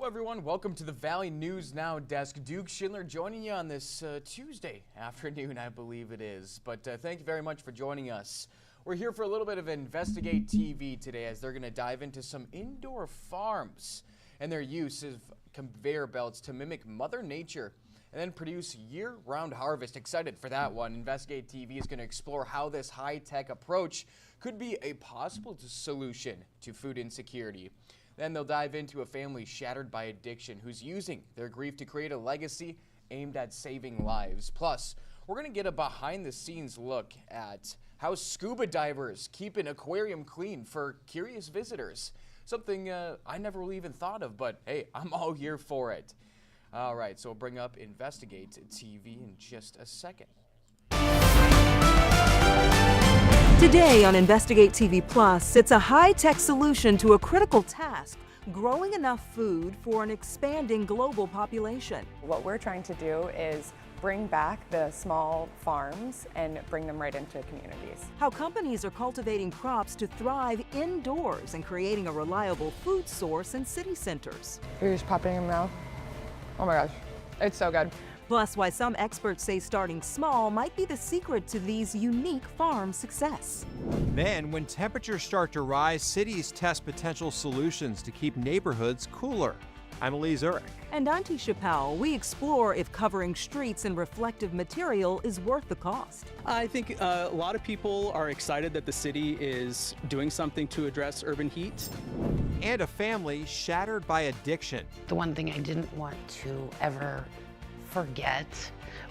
Hello everyone, welcome to the Valley News Now desk. Duke Schindler joining you on this Tuesday afternoon, I believe it is. But thank you very much for joining us. We're here for a little bit of Investigate TV today as they're going to dive into some indoor farms and their use of conveyor belts to mimic Mother Nature and then produce year-round harvest. Excited for that one. Investigate TV is going to explore how this high-tech approach could be a possible solution to food insecurity. Then they'll dive into a family shattered by addiction who's using their grief to create a legacy aimed at saving lives. Plus, we're going to get a behind-the-scenes look at how scuba divers keep an aquarium clean for curious visitors. Something I never really even thought of, but hey, I'm all here for it. All right, so we'll bring up Investigate TV in just a second. Today on Investigate TV Plus, it's a high-tech solution to a critical task, growing enough food for an expanding global population. What we're trying to do is bring back the small farms and bring them right into communities. How companies are cultivating crops to thrive indoors and creating a reliable food source in city centers. You're just popping in your mouth. Oh my gosh, it's so good. Plus, why some experts say starting small might be the secret to these unique farm success. Then, when temperatures start to rise, cities test potential solutions to keep neighborhoods cooler. I'm Elise Urich. And Auntie Chappelle, we explore if covering streets in reflective material is worth the cost. I think a lot of people are excited that the city is doing something to address urban heat. And a family shattered by addiction. The one thing I didn't want to ever forget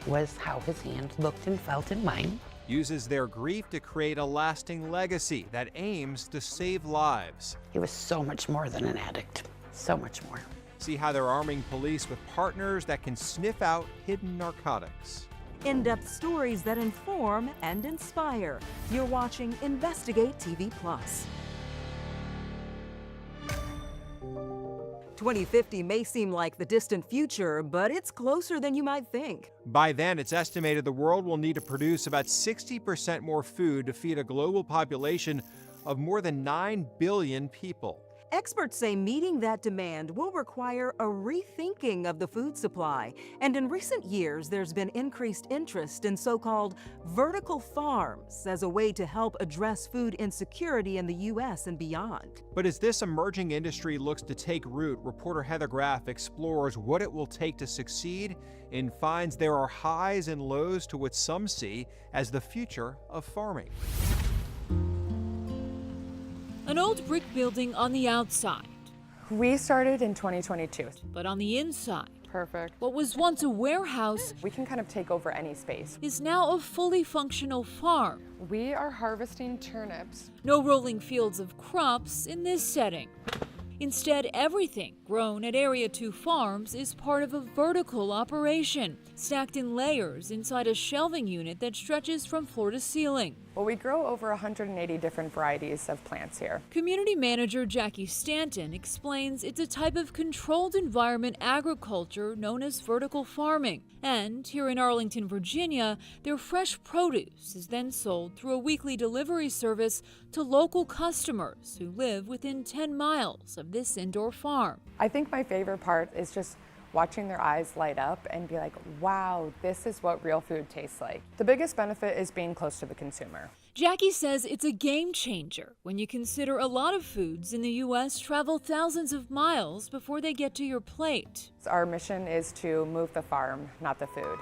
was how his hand looked and felt in mine. Uses their grief to create a lasting legacy that aims to save lives. He was so much more than an addict, so much more. See how they're arming police with partners that can sniff out hidden narcotics. In-depth stories that inform and inspire. You're watching Investigate TV Plus. 2050 may seem like the distant future, but it's closer than you might think. By then, it's estimated the world will need to produce about 60% more food to feed a global population of more than 9 billion people. Experts say meeting that demand will require a rethinking of the food supply. And in recent years, there's been increased interest in so-called vertical farms as a way to help address food insecurity in the U.S. and beyond. But as this emerging industry looks to take root, reporter Heather Graff explores what it will take to succeed and finds there are highs and lows to what some see as the future of farming. An old brick building on the outside. We started in 2022. But on the inside, Perfect. what was once a warehouse We can kind of take over any space. is now a fully functional farm. We are harvesting turnips. No rolling fields of crops in this setting. Instead, everything grown at Area 2 Farms is part of a vertical operation, stacked in layers inside a shelving unit that stretches from floor to ceiling. Well, we grow over 180 different varieties of plants here. Community manager Jackie Stanton explains it's a type of controlled environment agriculture known as vertical farming. And here in Arlington, Virginia, their fresh produce is then sold through a weekly delivery service to local customers who live within 10 miles of this indoor farm. I think my favorite part is just watching their eyes light up and be like, wow, this is what real food tastes like. The biggest benefit is being close to the consumer. Jackie says it's a game changer when you consider a lot of foods in the U.S. travel thousands of miles before they get to your plate. Our mission is to move the farm, not the food.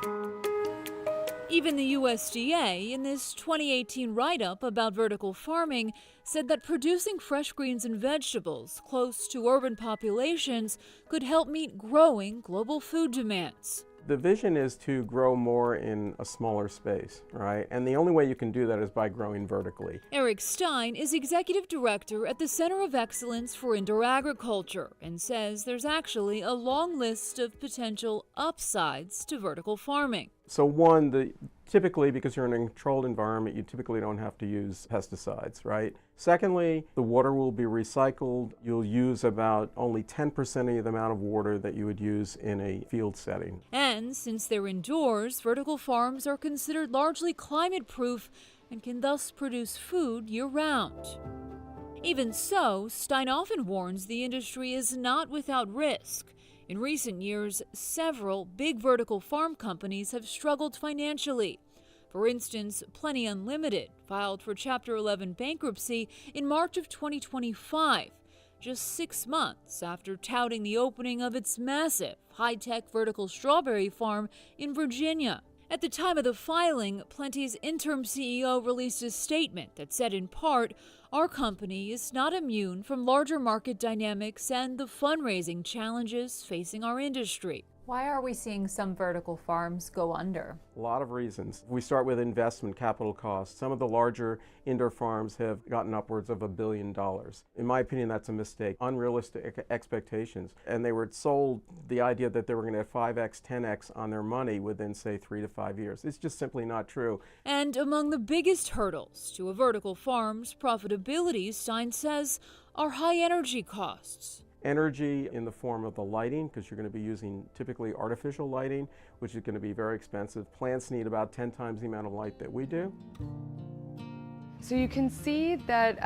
Even the USDA, in this 2018 write-up about vertical farming, said that producing fresh greens and vegetables close to urban populations could help meet growing global food demands. The vision is to grow more in a smaller space, right? And the only way you can do that is by growing vertically. Eric Stein is executive director at the Center of Excellence for Indoor Agriculture and says there's actually a long list of potential upsides to vertical farming. So one, typically because you're in a controlled environment, you typically don't have to use pesticides, right? Secondly, the water will be recycled. You'll use about only 10% of the amount of water that you would use in a field setting. And since they're indoors, vertical farms are considered largely climate-proof and can thus produce food year-round. Even so, Stein often warns the industry is not without risk. In recent years, several big vertical farm companies have struggled financially. For instance, Plenty Unlimited filed for Chapter 11 bankruptcy in March of 2025, just 6 months after touting the opening of its massive, high-tech vertical strawberry farm in Virginia. At the time of the filing, Plenty's interim CEO released a statement that said in part, "Our company is not immune from larger market dynamics and the fundraising challenges facing our industry." Why are we seeing some vertical farms go under? A lot of reasons. We start with investment capital costs. Some of the larger indoor farms have gotten upwards of $1 billion. In my opinion, that's a mistake. Unrealistic expectations. And they were sold the idea that they were going to have 5x, 10x on their money within, say, 3 to 5 years. It's just simply not true. And among the biggest hurdles to a vertical farm's profitability, Stein says, are high energy costs. Energy in the form of the lighting, because you're going to be using typically artificial lighting, which is going to be very expensive. Plants need about 10 times the amount of light that we do. So you can see that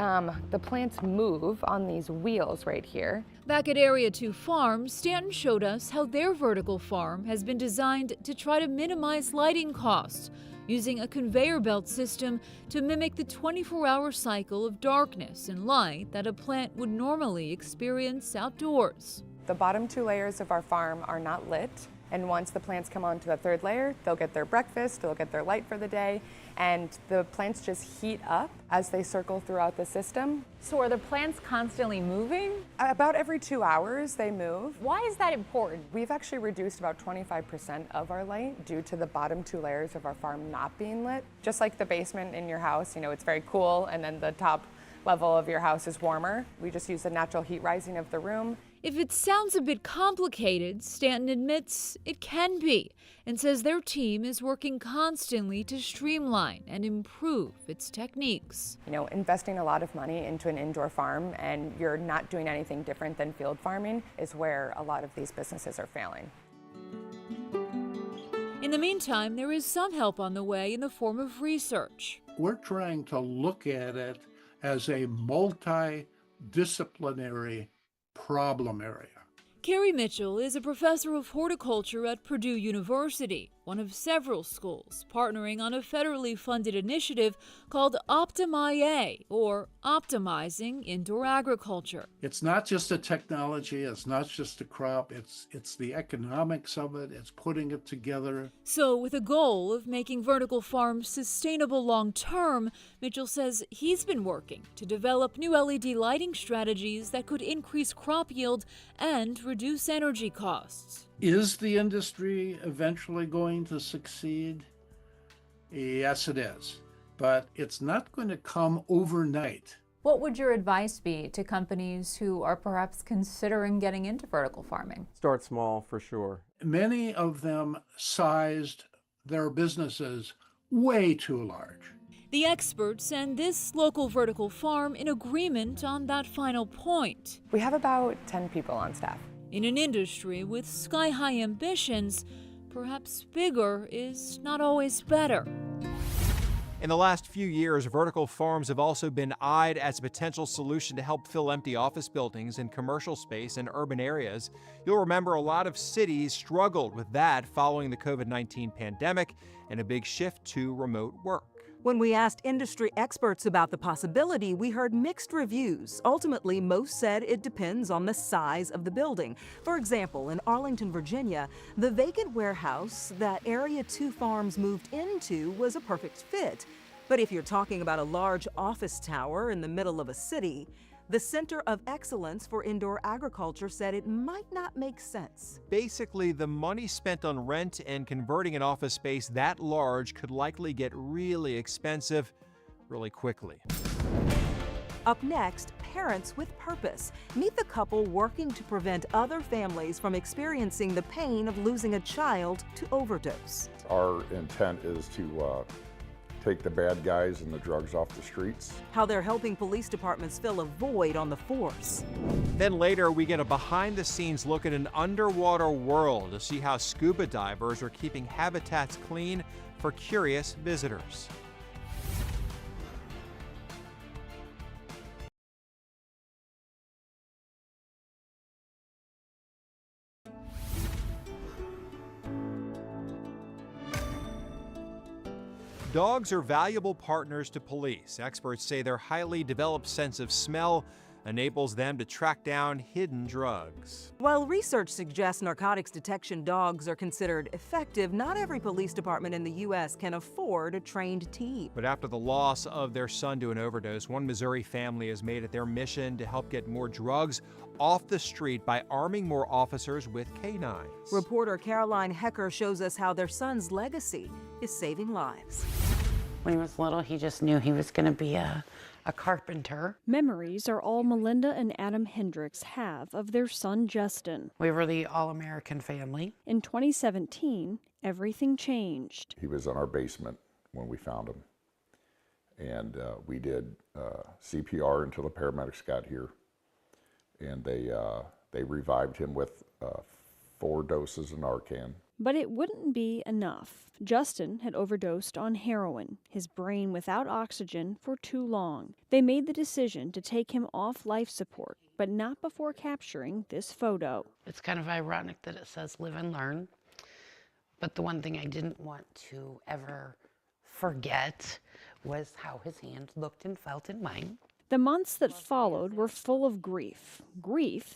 the plants move on these wheels right here. Back at Area 2 Farm, Stanton showed us how their vertical farm has been designed to try to minimize lighting costs, using a conveyor belt system to mimic the 24-hour cycle of darkness and light that a plant would normally experience outdoors. The bottom 2 layers of our farm are not lit, and once the plants come onto the 3rd layer, they'll get their breakfast, they'll get their light for the day, and the plants just heat up as they circle throughout the system. So are the plants constantly moving? About every 2 hours they move. Why is that important? We've actually reduced about 25% of our light due to the bottom 2 layers of our farm not being lit. Just like the basement in your house, you know, it's very cool, and then the top level of your house is warmer. We just use the natural heat rising of the room. If it sounds a bit complicated, Stanton admits it can be, and says their team is working constantly to streamline and improve its techniques. You know, investing a lot of money into an indoor farm and you're not doing anything different than field farming is where a lot of these businesses are failing. In the meantime, there is some help on the way in the form of research. We're trying to look at it as a multidisciplinary problem area. Carrie Mitchell is a professor of horticulture at Purdue University, one of several schools partnering on a federally funded initiative called Optimi-A, or Optimizing Indoor Agriculture. It's not just a technology, it's not just a crop, it's the economics of it, it's putting it together. So with a goal of making vertical farms sustainable long-term, Mitchell says he's been working to develop new LED lighting strategies that could increase crop yield and reduce energy costs. Is the industry eventually going to succeed? Yes, it is. But it's not going to come overnight. What would your advice be to companies who are perhaps considering getting into vertical farming? Start small for sure. Many of them sized their businesses way too large. The experts and this local vertical farm in agreement on that final point. We have about 10 people on staff. In an industry with sky-high ambitions, perhaps bigger is not always better. In the last few years, vertical farms have also been eyed as a potential solution to help fill empty office buildings and commercial space in urban areas. You'll remember a lot of cities struggled with that following the COVID-19 pandemic and a big shift to remote work. When we asked industry experts about the possibility, we heard mixed reviews. Ultimately, most said it depends on the size of the building. For example, in Arlington, Virginia, the vacant warehouse that Area 2 Farms moved into was a perfect fit. But if you're talking about a large office tower in the middle of a city, the Center of Excellence for Indoor Agriculture said it might not make sense. Basically, the money spent on rent and converting an office space that large could likely get really expensive really quickly. Up next, parents with purpose. Meet the couple working to prevent other families from experiencing the pain of losing a child to overdose. Our intent is to take the bad guys and the drugs off the streets. How they're helping police departments fill a void on the force. Then later, we get a behind-the-scenes look at an underwater world to see how scuba divers are keeping habitats clean for curious visitors. Dogs are valuable partners to police. Experts say their highly developed sense of smell enables them to track down hidden drugs. While research suggests narcotics detection dogs are considered effective, not every police department in the U.S. can afford a trained team. But after the loss of their son to an overdose, one Missouri family has made it their mission to help get more drugs off the street by arming more officers with canines. Reporter Caroline Hecker shows us how their son's legacy is saving lives. When he was little, he just knew he was going to be a carpenter. Memories are all Melinda and Adam Hendricks have of their son Justin. We were the all-American family. In 2017, everything changed. He was in our basement when we found him. And we did CPR until the paramedics got here. And they revived him with 4 doses of Narcan. But it wouldn't be enough. Justin had overdosed on heroin, his brain without oxygen for too long. They made the decision to take him off life support, but not before capturing this photo. It's kind of ironic that it says live and learn. But the one thing I didn't want to ever forget was how his hand looked and felt in mine. The months that followed were full of grief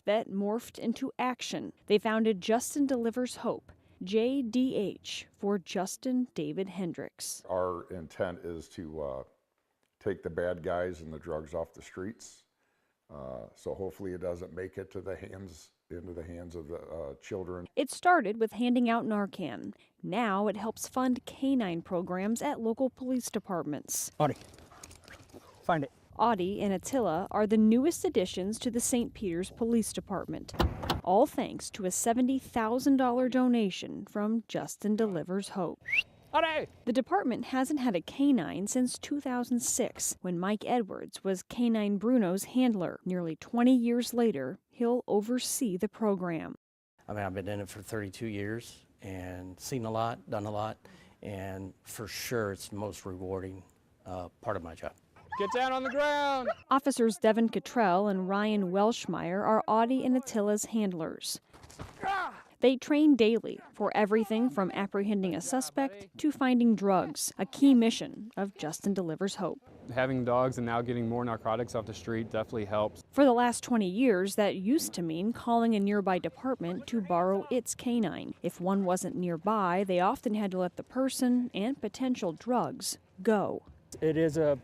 that morphed into action. They founded Justin Delivers Hope, JDH, for Justin David Hendricks. Our intent is to take the bad guys and the drugs off the streets. So hopefully it doesn't make it into the hands of the children. It started with handing out Narcan. Now it helps fund canine programs at local police departments. Audie, find it. Audie and Attila are the newest additions to the St. Peter's Police Department, all thanks to a $70,000 donation from Justin Delivers Hope. Audie! The department hasn't had a canine since 2006, when Mike Edwards was Canine Bruno's handler. Nearly 20 years later, he'll oversee the program. I mean, I've been in it for 32 years and seen a lot, done a lot, and for sure it's the most rewarding part of my job. Get down on the ground! Officers Devin Cottrell and Ryan Welshmeyer are Audie and Attila's handlers. They train daily for everything from apprehending a suspect to finding drugs, a key mission of Justin Delivers Hope. Having dogs and now getting more narcotics off the street definitely helps. For the last 20 years, that used to mean calling a nearby department to borrow its canine. If one wasn't nearby, they often had to let the person and potential drugs go. It is a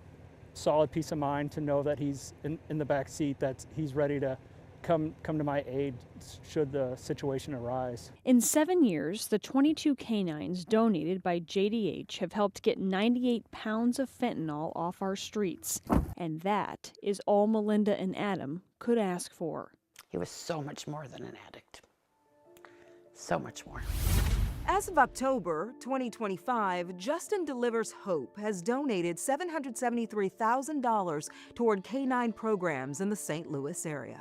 solid peace of mind to know that he's in the back seat, that he's ready to come to my aid should the situation arise. In 7 years, the 22 canines donated by JDH have helped get 98 pounds of fentanyl off our streets. And that is all Melinda and Adam could ask for. He was so much more than an addict. So much more. As of October 2025, Justin Delivers Hope has donated $773,000 toward canine programs in the St. Louis area.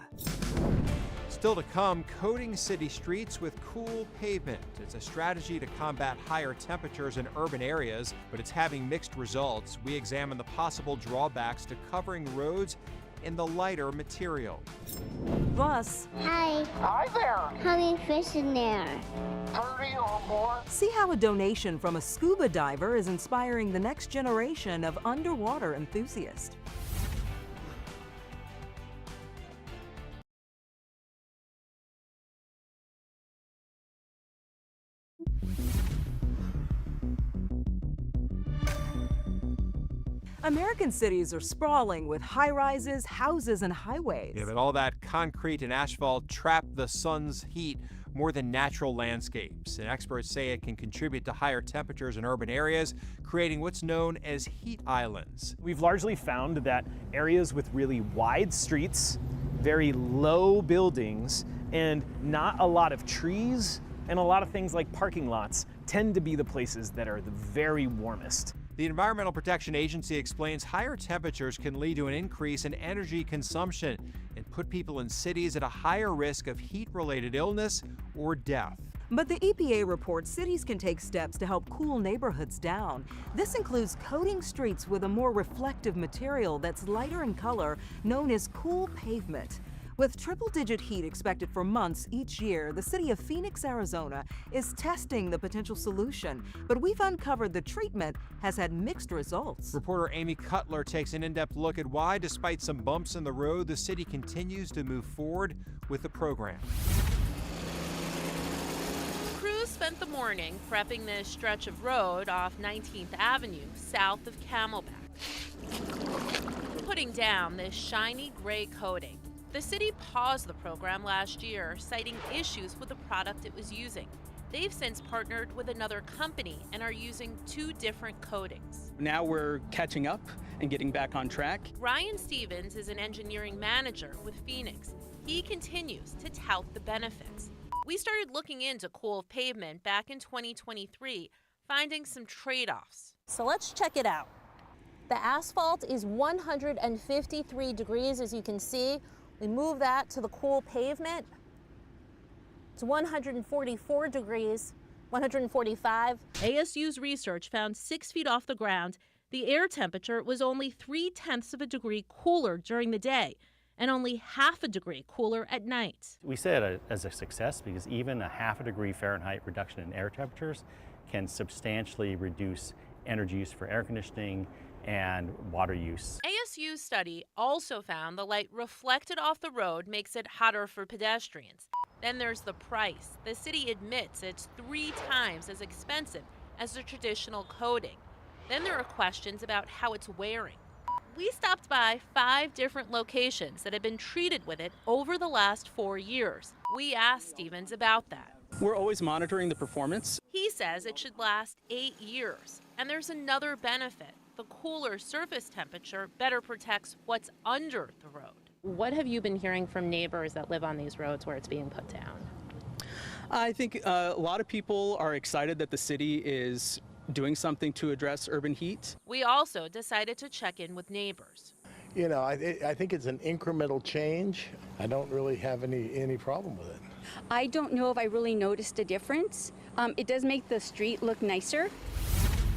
Still to come, coating city streets with cool pavement. It's a strategy to combat higher temperatures in urban areas, but it's having mixed results. We examine the possible drawbacks to covering roads in the lighter material. Plus, Hi there. How many fish in there? 30 or more. See how a donation from a scuba diver is inspiring the next generation of underwater enthusiasts. American cities are sprawling with high-rises, houses, and highways. Yeah, but all that concrete and asphalt trap the sun's heat more than natural landscapes. And experts say it can contribute to higher temperatures in urban areas, creating what's known as heat islands. We've largely found that areas with really wide streets, very low buildings, and not a lot of trees, and a lot of things like parking lots tend to be the places that are the very warmest. The Environmental Protection Agency explains higher temperatures can lead to an increase in energy consumption and put people in cities at a higher risk of heat-related illness or death. But the EPA reports cities can take steps to help cool neighborhoods down. This includes coating streets with a more reflective material that's lighter in color, known as cool pavement. With triple-digit heat expected for months each year, the city of Phoenix, Arizona is testing the potential solution, but we've uncovered the treatment has had mixed results. Reporter Amy Cutler takes an in-depth look at why, despite some bumps in the road, the city continues to move forward with the program. Crews spent the morning prepping this stretch of road off 19th Avenue, south of Camelback, putting down this shiny gray coating. The city paused the program last year, citing issues with the product it was using. They've since partnered with another company and are using 2 different coatings. Now we're catching up and getting back on track. Ryan Stevens is an engineering manager with Phoenix. He continues to tout the benefits. We started looking into cool pavement back in 2023, finding some trade-offs. So let's check it out. The asphalt is 153 degrees, as you can see. We move that to the cool pavement. It's 144 degrees, 145. ASU's research found 6 feet off the ground, the air temperature was only 0.3 of a degree cooler during the day and only half a degree cooler at night. We say it as a success because even a half a degree Fahrenheit reduction in air temperatures can substantially reduce energy use for air conditioning and water use. ASU's study also found the light reflected off the road makes it hotter for pedestrians. Then there's the price. The city admits it's 3 times as expensive as the traditional coating. Then there are questions about how it's wearing. We stopped by 5 different locations that have been treated with it over the last 4 years. We asked Stevens about that. We're always monitoring the performance. He says it should last 8 years. And there's another benefit. The cooler surface temperature better protects what's under the road. What have you been hearing from neighbors that live on these roads where it's being put down? I think a lot of people are excited that the city is doing something to address urban heat. We also decided to check in with neighbors. You know, I think it's an incremental change. I don't really have any problem with it. I don't know if I really noticed a difference. It does make the street look nicer.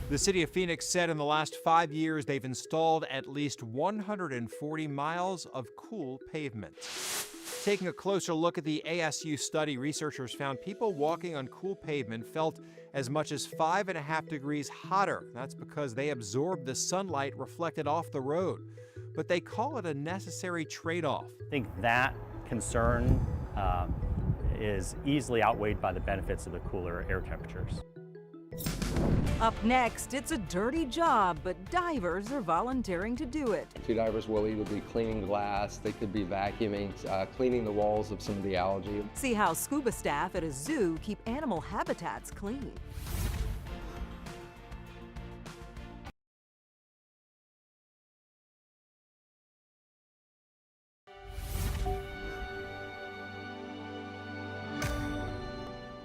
The city of Phoenix said in the last 5 years they've installed at least 140 miles of cool pavement. Taking a closer look at the ASU study, researchers found people walking on cool pavement felt as much as 5.5 degrees hotter. That's because they absorbed the sunlight reflected off the road. But they call it a necessary trade-off. I think that concern is easily outweighed by the benefits of the cooler air temperatures. Up next, it's a dirty job, but divers are volunteering to do it. 2 divers will either be cleaning glass, they could be vacuuming, cleaning the walls of some of the algae. See how scuba staff at a zoo keep animal habitats clean.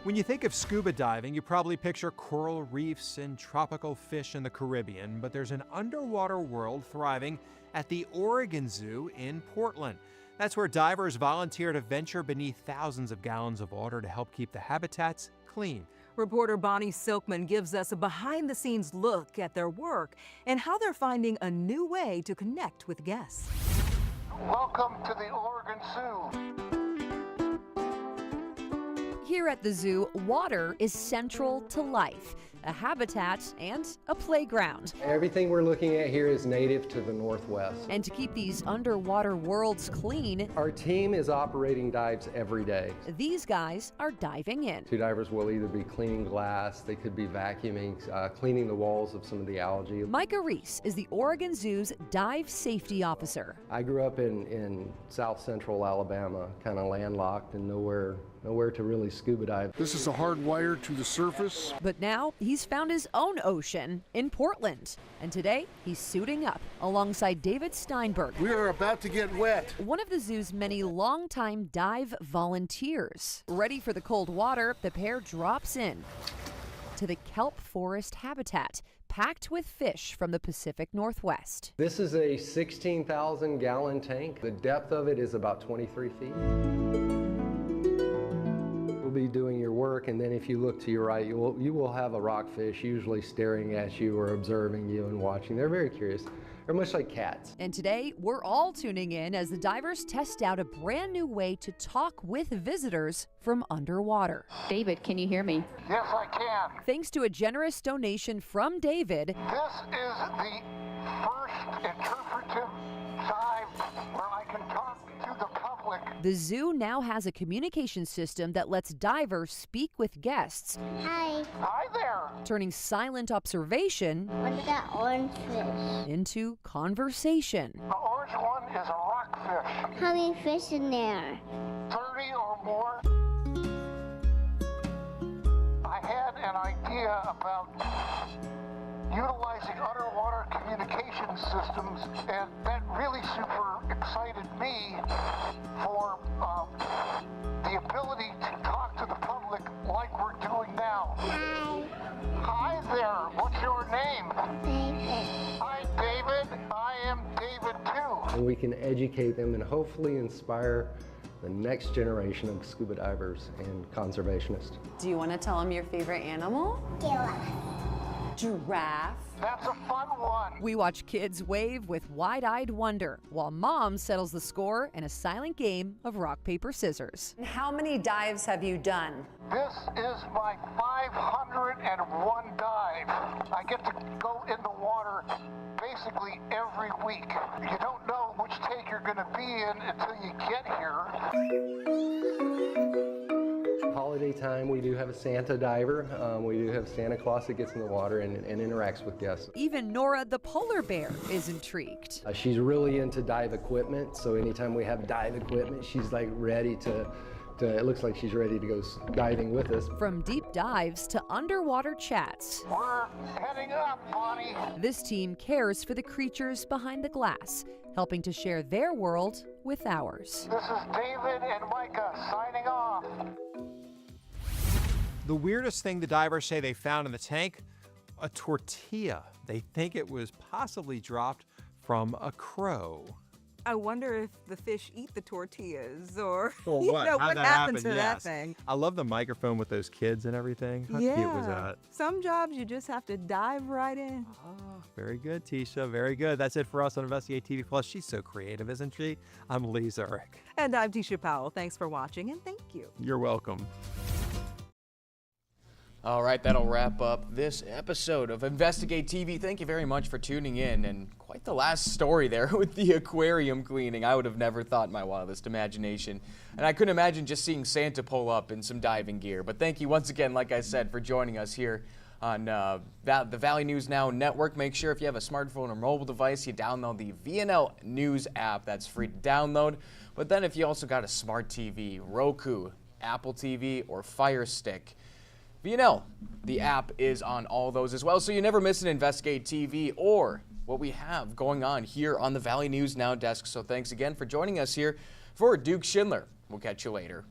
When you think of scuba diving, you probably picture coral reefs and tropical fish in the Caribbean, but there's an underwater world thriving at the Oregon Zoo in Portland. That's where divers volunteer to venture beneath thousands of gallons of water to help keep the habitats clean. Reporter Bonnie Silkman gives us a behind-the-scenes look at their work and how they're finding a new way to connect with guests. Welcome to the Oregon Zoo. Here at the zoo, water is central to life, a habitat and a playground. Everything we're looking at here is native to the Northwest. And to keep these underwater worlds clean, our team is operating dives every day. These guys are diving in. 2 divers will either be cleaning glass, they could be vacuuming, cleaning the walls of some of the algae. Micah Reese is the Oregon Zoo's dive safety officer. I grew up in south central Alabama, kind of landlocked and nowhere to really scuba dive. This is a hard wire to the surface. But now he's found his own ocean in Portland. And today he's suiting up alongside David Steinberg. We are about to get wet. One of the zoo's many longtime dive volunteers. Ready for the cold water, the pair drops in to the kelp forest habitat, packed with fish from the Pacific Northwest. This is a 16,000 gallon tank. The depth of it is about 23 feet. Be doing your work, and then if you look to your right, you will have a rockfish usually staring at you or observing you and watching. They're very curious. They're much like cats. And today, we're all tuning in as the divers test out a brand new way to talk with visitors from underwater. David, can you hear me? Yes, I can. Thanks to a generous donation from David, This is the first interpretive dive where I can talk to the public. the zoo now has a communication system that lets divers speak with guests, Hi. Hi there. turning silent observation What's that orange fish? into conversation. The orange one is a rockfish. How many fish in there? 30 or more. I had an idea about utilizing underwater communication systems, and that really super excited me for the ability to talk to the public like we're doing now. Hi. Hi there, what's your name? David. Hi David, I am David too. And we can educate them and hopefully inspire the next generation of scuba divers and conservationists. Do you want to tell them your favorite animal? Giraffe. That's a fun one. We watch kids wave with wide-eyed wonder while mom settles the score in a silent game of rock, paper, scissors. How many dives have you done? This is my 501 dive. I get to go in the water basically every week. You don't know which take you're going to be in until you get here. Holiday time, we do have a Santa diver. We do have Santa Claus that gets in the water and interacts with guests. Even Nora the polar bear is intrigued. She's really into dive equipment, so anytime we have dive equipment, she's like ready to it looks like she's ready to go diving with us. From deep dives to underwater chats, We're heading up, Bonnie. this team cares for the creatures behind the glass, helping to share their world with ours. This is David and Micah signing off. The weirdest thing the divers say they found in the tank, a tortilla. They think it was possibly dropped from a crow. I wonder if the fish eat the tortillas or Or you what? know, How'd what that happened happen? to Yes. that thing. I love the microphone with those kids and everything. How cute was that? Some jobs you just have to dive right in. Very good, Tisha. Very good. That's it for us on Investigate TV Plus. She's so creative, isn't she? I'm Lee Zurich. And I'm Tisha Powell. Thanks for watching and thank you. You're welcome. All right, that'll wrap up this episode of Investigate TV. Thank you very much for tuning in. And quite the last story there with the aquarium cleaning. I would have never thought in my wildest imagination. And I couldn't imagine just seeing Santa pull up in some diving gear. But thank you once again, like I said, for joining us here on the Valley News Now Network. Make sure if you have a smartphone or mobile device, you download the VNN News app. That's free to download. But then if you also got a smart TV, Roku, Apple TV, or Fire Stick, VNN, the app is on all those as well, so you never miss an Investigate TV or what we have going on here on the Valley News Now desk. So thanks again for joining us here for Duke Schindler. We'll catch you later.